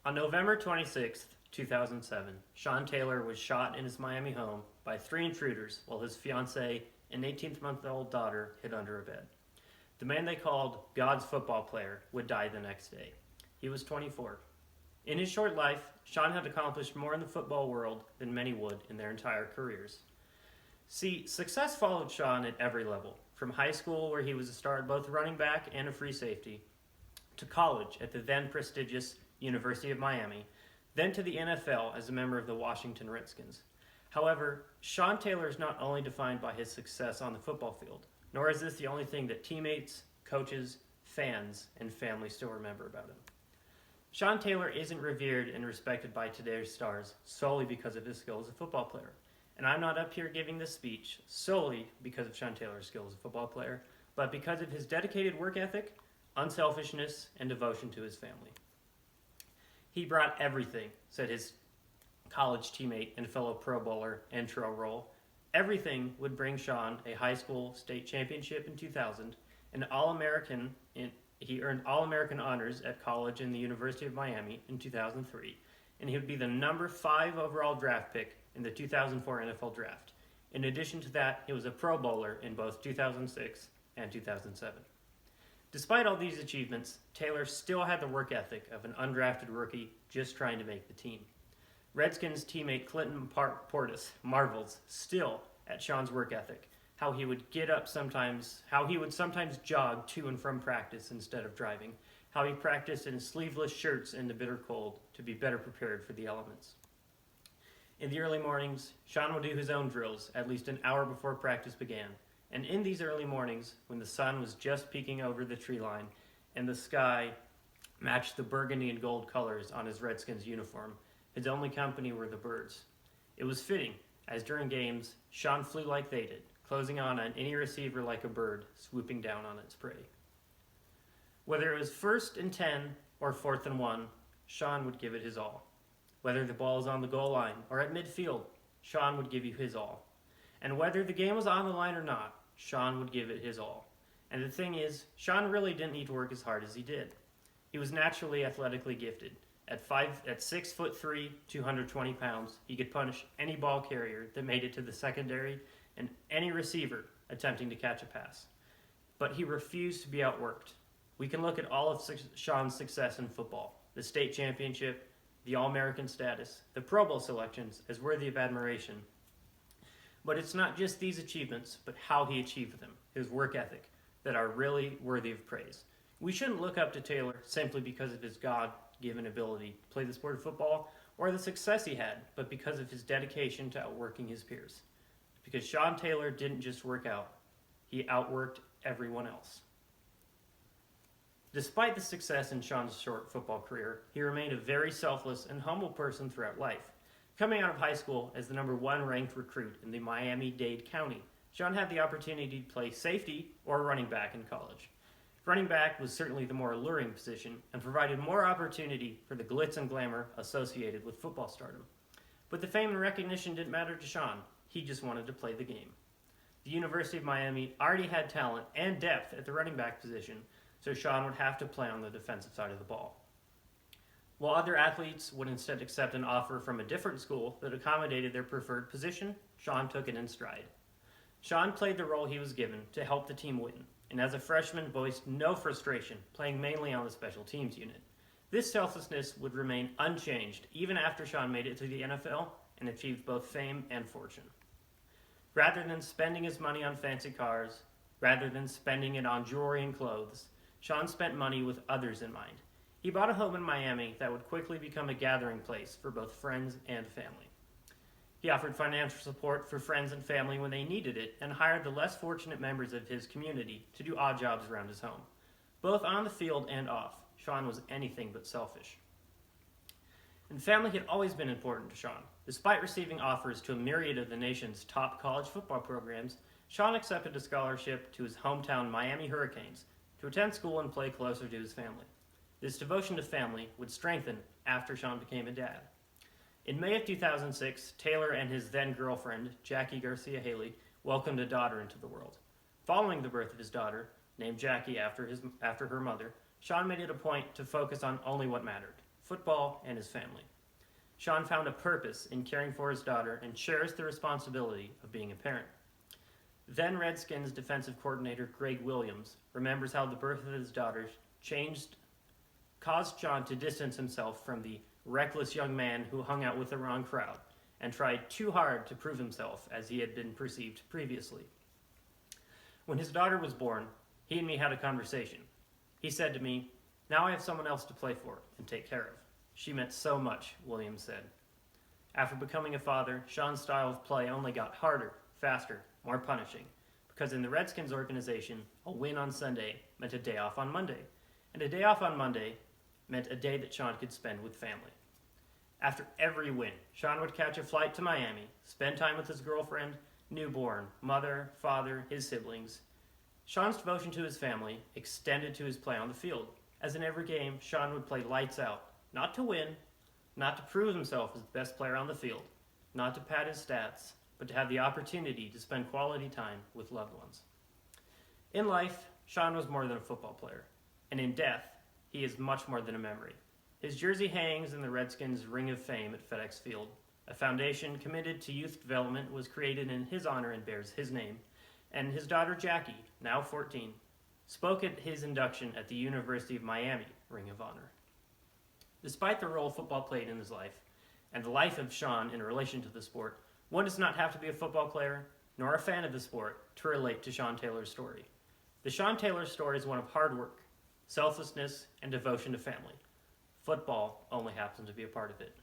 On November 26th, 2007, Sean Taylor was shot in his Miami home by three intruders while his fiancee and 18-month-old daughter hid under a bed. The man they called God's football player would die the next day. He was 24. In his short life, Sean had accomplished more in the football world than many would in their entire careers. See, success followed Sean at every level, from high school, where he was a star at both running back and a free safety, to college at the then prestigious University of Miami, then to the NFL as a member of the Washington Redskins. However, Sean Taylor is not only defined by his success on the football field, nor is this the only thing that teammates, coaches, fans, and family still remember about him. Sean Taylor isn't revered and respected by today's stars solely because of his skill as a football player. And I'm not up here giving this speech solely because of Sean Taylor's skill as a football player, but because of his dedicated work ethic, unselfishness, and devotion to his family. He brought everything, said his college teammate and fellow Pro Bowler Antrell Roll. Everything would bring Sean a high school state championship in 2000, an All-American. He earned All-American honors at college and the University of Miami in 2003, and he would be the number 5 overall draft pick in the 2004 NFL Draft. In addition to that, he was a Pro Bowler in both 2006 and 2007. Despite all these achievements, Taylor still had the work ethic of an undrafted rookie just trying to make the team. Redskins teammate Clinton Portis marvels still at Sean's work ethic, how he would sometimes jog to and from practice instead of driving, how he practiced in sleeveless shirts in the bitter cold to be better prepared for the elements. In the early mornings, Sean would do his own drills at least an hour before practice began. And in these early mornings, when the sun was just peeking over the tree line and the sky matched the burgundy and gold colors on his Redskins uniform, his only company were the birds. It was fitting, as during games, Sean flew like they did, closing on any receiver like a bird swooping down on its prey. Whether it was 1st and 10 or 4th and 1, Sean would give it his all. Whether the ball was on the goal line or at midfield, Sean would give you his all. And whether the game was on the line or not, Sean would give it his all. And the thing is, Sean really didn't need to work as hard as he did. He was naturally athletically gifted. At 6'3", 220 pounds, he could punish any ball carrier that made it to the secondary and any receiver attempting to catch a pass. But he refused to be outworked. We can look at all of Sean's success in football, the state championship, the All-American status, the Pro Bowl selections as worthy of admiration. But it's not just these achievements, but how he achieved them, his work ethic, that are really worthy of praise. We shouldn't look up to Taylor simply because of his God-given ability to play the sport of football or the success he had, but because of his dedication to outworking his peers. Because Sean Taylor didn't just work out, he outworked everyone else. Despite the success in Sean's short football career, he remained a very selfless and humble person throughout life. Coming out of high school as the number 1 ranked recruit in the Miami-Dade County, Sean had the opportunity to play safety or running back in college. Running back was certainly the more alluring position and provided more opportunity for the glitz and glamour associated with football stardom. But the fame and recognition didn't matter to Sean. He just wanted to play the game. The University of Miami already had talent and depth at the running back position, so Sean would have to play on the defensive side of the ball. While other athletes would instead accept an offer from a different school that accommodated their preferred position, Sean took it in stride. Sean played the role he was given to help the team win, and as a freshman voiced no frustration, playing mainly on the special teams unit. This selflessness would remain unchanged even after Sean made it to the NFL and achieved both fame and fortune. Rather than spending his money on fancy cars, rather than spending it on jewelry and clothes, Sean spent money with others in mind. He bought a home in Miami that would quickly become a gathering place for both friends and family. He offered financial support for friends and family when they needed it and hired the less fortunate members of his community to do odd jobs around his home. Both on the field and off, Sean was anything but selfish. And family had always been important to Sean. Despite receiving offers to a myriad of the nation's top college football programs, Sean accepted a scholarship to his hometown Miami Hurricanes to attend school and play closer to his family. This devotion to family would strengthen after Sean became a dad. In May of 2006, Taylor and his then-girlfriend, Jackie Garcia Haley, welcomed a daughter into the world. Following the birth of his daughter, named Jackie after her mother, Sean made it a point to focus on only what mattered: football, and his family. Sean found a purpose in caring for his daughter and cherished the responsibility of being a parent. Then Redskins defensive coordinator Greg Williams remembers how the birth of his daughter caused Sean to distance himself from the reckless young man who hung out with the wrong crowd and tried too hard to prove himself as he had been perceived previously. When his daughter was born, he and me had a conversation. He said to me, "Now I have someone else to play for and take care of." She meant so much, Williams said. After becoming a father, Sean's style of play only got harder, faster, more punishing, because in the Redskins organization, a win on Sunday meant a day off on Monday, and a day off on Monday meant a day that Sean could spend with family. After every win, Sean would catch a flight to Miami, spend time with his girlfriend, newborn, mother, father, his siblings. Sean's devotion to his family extended to his play on the field, as in every game, Sean would play lights out, not to win, not to prove himself as the best player on the field, not to pad his stats, but to have the opportunity to spend quality time with loved ones. In life, Sean was more than a football player, and in death, he is much more than a memory. His jersey hangs in the Redskins' Ring of Fame at FedEx Field. A foundation committed to youth development was created in his honor and bears his name, and his daughter Jackie, now 14, spoke at his induction at the University of Miami Ring of Honor. Despite the role football played in his life, and the life of Sean in relation to the sport, one does not have to be a football player, nor a fan of the sport, to relate to Sean Taylor's story. The Sean Taylor story is one of hard work, selflessness, and devotion to family. Football only happens to be a part of it.